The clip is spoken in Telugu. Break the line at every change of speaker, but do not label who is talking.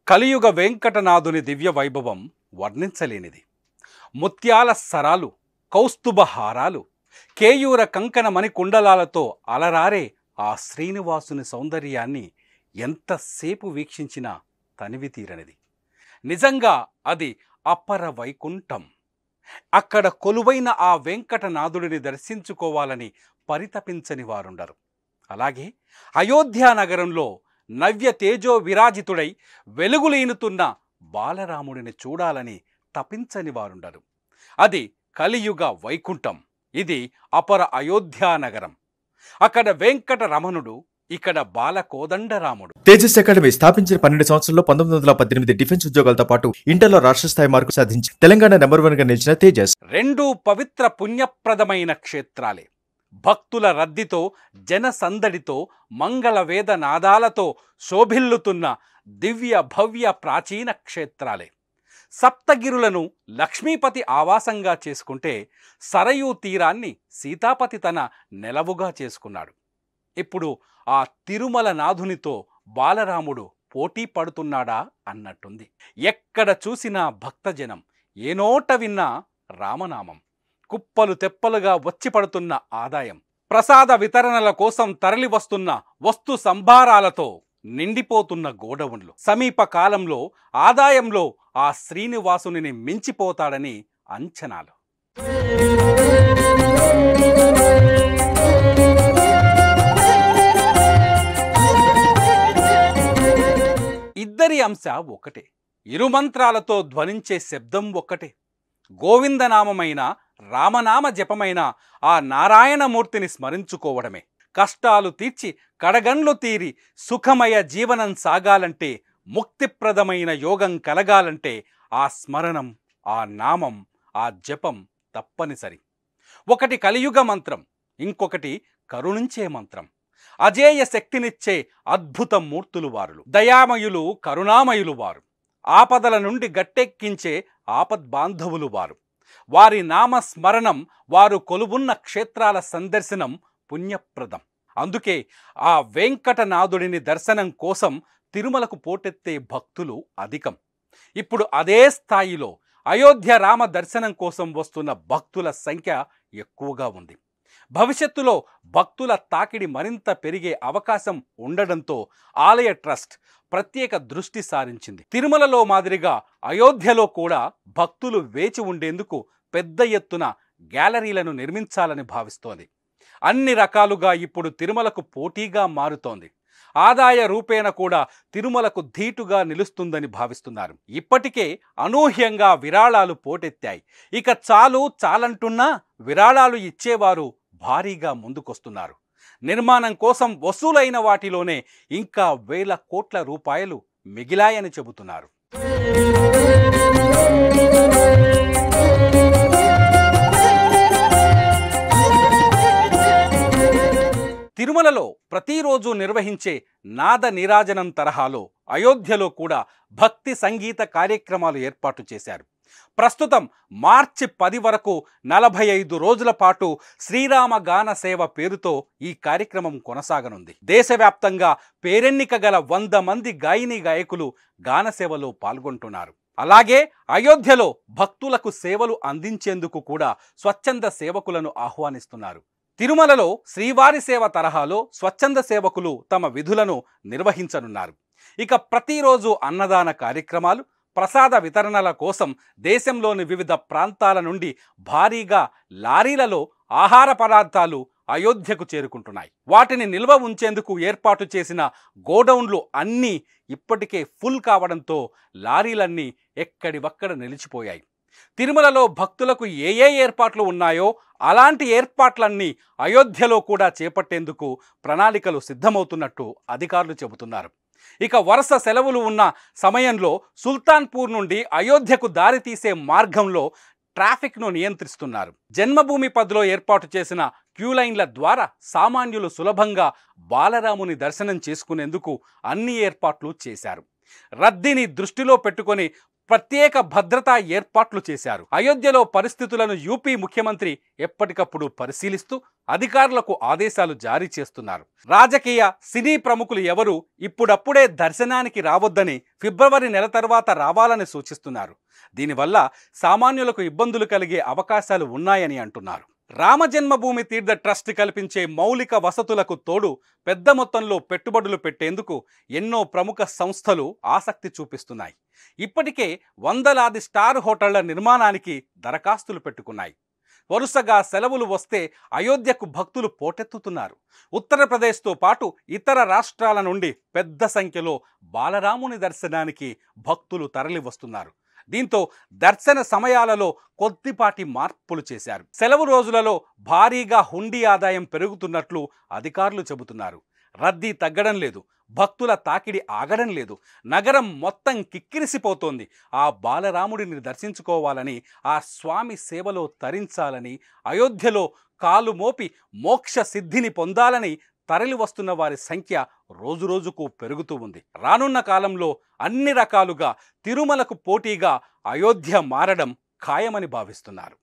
కలియుగ వెంకటనాథుని దివ్య వైభవం వర్ణించలేనిది. ముత్యాల సరాలు, కౌస్తుభ హారాలు, కేయూర కంకణ మణికుండలాలతో అలరారే ఆ శ్రీనివాసుని సౌందర్యాన్ని ఎంతసేపు వీక్షించినా తనివి తీరనిది. నిజంగా అది అపర వైకుంఠం. అక్కడ కొలువైన ఆ వెంకటనాథుడిని దర్శించుకోవాలని పరితపించని వారుండరు. అలాగే అయోధ్యా నగరంలో నవ్య తేజో విరాజితుడై వెలుగులీనుతున్న బాలరాముడిని చూడాలని తపించని వారుండరు. అది కలియుగ వైకుంఠం. ఇది అపర అయోధ్యా నగరం. అక్కడ వెంకట రమణుడు, ఇక్కడ బాల కోదండరాముడు.
తేజస్ అకాడమీ స్థాపించిన 12 సంవత్సరంలో 1918 డిఫెన్స్ ఉద్యోగాలతో పాటు ఇంటర్లో రాష్ట్ర స్థాయి మార్కు సాధించి తెలంగాణ నెంబర్ 1 గా నిలిచిన తేజస్.
రెండు పవిత్ర పుణ్యప్రదమైన క్షేత్రాలే. భక్తుల రద్దీతో, జన సందడితో, మంగళ వేద నాదాలతో శోభిల్లుతున్న దివ్య భవ్య ప్రాచీన క్షేత్రాలే. సప్తగిరులను లక్ష్మీపతి ఆవాసంగా చేసుకుంటే సరయూ తీరాన్ని సీతాపతి తన నెలవుగా చేసుకున్నాడు. ఇప్పుడు ఆ తిరుమల నాథునితో బాలరాముడు పోటీ పడుతున్నాడా అన్నట్టుంది. ఎక్కడ చూసినా భక్తజనం, ఏ నోట విన్నా రామనామం. కుప్పలు తెప్పలుగా వచ్చి పడుతున్న ఆదాయం, ప్రసాద వితరణల కోసం తరలి వస్తున్న వస్తు సంభారాలతో నిండిపోతున్న గోడౌన్లు. సమీప కాలంలో ఆదాయంలో ఆ శ్రీనివాసుని మించిపోతాడని అంచనాలు. ఇద్దరి అంశ ఒకటే, ఇరుమంత్రాలతో ధ్వనించే శబ్దం ఒక్కటే. గోవిందనామమైన రామనామ జపమైన ఆ నారాయణమూర్తిని స్మరించుకోవడమే. కష్టాలు తీర్చి కడగండ్లు తీరి సుఖమయ జీవనం సాగాలంటే, ముక్తిప్రదమైన యోగం కలగాలంటే ఆ స్మరణం, ఆ నామం, ఆ జపం తప్పనిసరి. ఒకటి కలియుగ మంత్రం, ఇంకొకటి కరుణించే మంత్రం. అజేయ శక్తినిచ్చే అద్భుత మూర్తులు వారులు. దయామయులు, కరుణామయులు వారు. ఆపదల నుండి గట్టెక్కించే ఆపద్బాంధవులు వారు. వారి నామస్మరణం, వారు కొలువున్న క్షేత్రాల సందర్శనం పుణ్యప్రదం. అందుకే ఆ వెంకటనాథుడిని దర్శనం కోసం తిరుమలకు పోటెత్తే భక్తులు అధికం. ఇప్పుడు అదే స్థాయిలో అయోధ్య రామ దర్శనం కోసం వస్తున్న భక్తుల సంఖ్య ఎక్కువగా ఉంది. భవిష్యత్తులో భక్తుల తాకిడి మరింత పెరిగే అవకాశం ఉండడంతో ఆలయ ట్రస్ట్ ప్రత్యేక దృష్టి సారించింది. తిరుమలలో మాదిరిగా అయోధ్యలో కూడా భక్తులు వేచి ఉండేందుకు పెద్ద ఎత్తున గ్యాలరీలను నిర్మించాలని భావిస్తోంది. అన్ని రకాలుగా ఇప్పుడు తిరుమలకు పోటీగా మారుతోంది. ఆదాయ రూపేణ కూడా తిరుమలకు ధీటుగా నిలుస్తుందని భావిస్తున్నారు. ఇప్పటికే అనూహ్యంగా విరాళాలు పోటెత్తాయి. ఇక చాలంటున్నా విరాళాలు ఇచ్చేవారు భారీగా ముందుకొస్తున్నారు. నిర్మాణం కోసం వసూలైన వాటిలోనే ఇంకా వేల కోట్ల రూపాయలు మిగిలాయని చెబుతున్నారు. తిరుమలలో ప్రతిరోజు నిర్వహించే నాద నీరాజనం తరహాలో అయోధ్యలో కూడా భక్తి సంగీత కార్యక్రమాలు ఏర్పాటు చేశారు. ప్రస్తుతం మార్చి 10 వరకు 45 రోజుల పాటు శ్రీరామ గాన సేవ పేరుతో ఈ కార్యక్రమం కొనసాగనుంది. దేశవ్యాప్తంగా పేరెన్నిక గల 100 మంది గాయని గాయకులు గానసేవలో పాల్గొంటున్నారు. అలాగే అయోధ్యలో భక్తులకు సేవలు అందించేందుకు కూడా స్వచ్ఛంద సేవకులను ఆహ్వానిస్తున్నారు. తిరుమలలో శ్రీవారి సేవ తరహాలో స్వచ్ఛంద సేవకులు తమ విధులను నిర్వహించనున్నారు. ఇక ప్రతిరోజు అన్నదాన కార్యక్రమాలు, ప్రసాద వితరణల కోసం దేశంలోని వివిధ ప్రాంతాల నుండి భారీగా లారీలలో ఆహార పదార్థాలు అయోధ్యకు చేరుకుంటున్నాయి. వాటిని నిల్వ ఉంచేందుకు ఏర్పాటు చేసిన గోడౌన్లు అన్నీ ఇప్పటికే ఫుల్ కావడంతో లారీలన్నీ ఎక్కడివక్కడ నిలిచిపోయాయి. తిరుమలలో భక్తులకు ఏ ఏర్పాట్లు ఉన్నాయో అలాంటి ఏర్పాట్లన్నీ అయోధ్యలో కూడా చేపట్టేందుకు ప్రణాళికలు సిద్ధమవుతున్నట్టు అధికారులు చెబుతున్నారు. ఇక వరుస సెలవులు ఉన్న సమయంలో సుల్తాన్పూర్ నుండి అయోధ్యకు దారితీసే మార్గంలో ట్రాఫిక్ను నియంత్రిస్తున్నారు. జన్మభూమి 10లో ఏర్పాటు చేసిన క్యూలైన్ల ద్వారా సామాన్యులు సులభంగా బాలరాముని దర్శనం చేసుకునేందుకు అన్ని ఏర్పాట్లు చేశారు. రద్దీని దృష్టిలో పెట్టుకొని ప్రత్యేక భద్రతా ఏర్పాట్లు చేశారు. అయోధ్యలో పరిస్థితులను యూపీ ముఖ్యమంత్రి ఎప్పటికప్పుడు పరిశీలిస్తూ అధికారులకు ఆదేశాలు జారీ చేస్తున్నారు. రాజకీయ సినీ ప్రముఖులు ఎవరు ఇప్పుడప్పుడే దర్శనానికి రావద్దని, ఫిబ్రవరి నెల తర్వాత రావాలని సూచిస్తున్నారు. దీనివల్ల సామాన్యులకు ఇబ్బందులు కలిగే అవకాశాలు ఉన్నాయని అంటున్నారు. రామజన్మభూమి తీర్థ ట్రస్ట్ కల్పించే మౌలిక వసతులకు తోడు పెద్ద మొత్తంలో పెట్టుబడులు పెట్టేందుకు ఎన్నో ప్రముఖ సంస్థలు ఆసక్తి చూపిస్తున్నాయి. ఇప్పటికే వందలాది స్టార్ హోటళ్ల నిర్మాణానికి దరఖాస్తులు పెట్టుకున్నాయి. వరుసగా సెలవులు వస్తే అయోధ్యకు భక్తులు పోటెత్తుతున్నారు. ఉత్తరప్రదేశ్తో పాటు ఇతర రాష్ట్రాల నుండి పెద్ద సంఖ్యలో బాలరాముని దర్శనానికి భక్తులు తరలి వస్తున్నారు. దీంతో దర్శన సమయాలలో కొద్దిపాటి మార్పులు చేశారు. సెలవు రోజులలో భారీగా హుండీ ఆదాయం పెరుగుతున్నట్లు అధికారులు చెబుతున్నారు. రద్దీ తగ్గడం లేదు, భక్తుల తాకిడి ఆగడం లేదు. నగరం మొత్తం కిక్కిరిసిపోతోంది. ఆ బాలరాముడిని దర్శించుకోవాలని, ఆ స్వామి సేవలో తరించాలని, అయోధ్యలో కాలు మోపి మోక్ష సిద్ధిని పొందాలని తరలి వస్తున్న వారి సంఖ్య రోజురోజుకు పెరుగుతూ ఉంది. రానున్న కాలంలో అన్ని రకాలుగా తిరుమలకు పోటీగా అయోధ్య మారడం ఖాయమని భావిస్తున్నారు.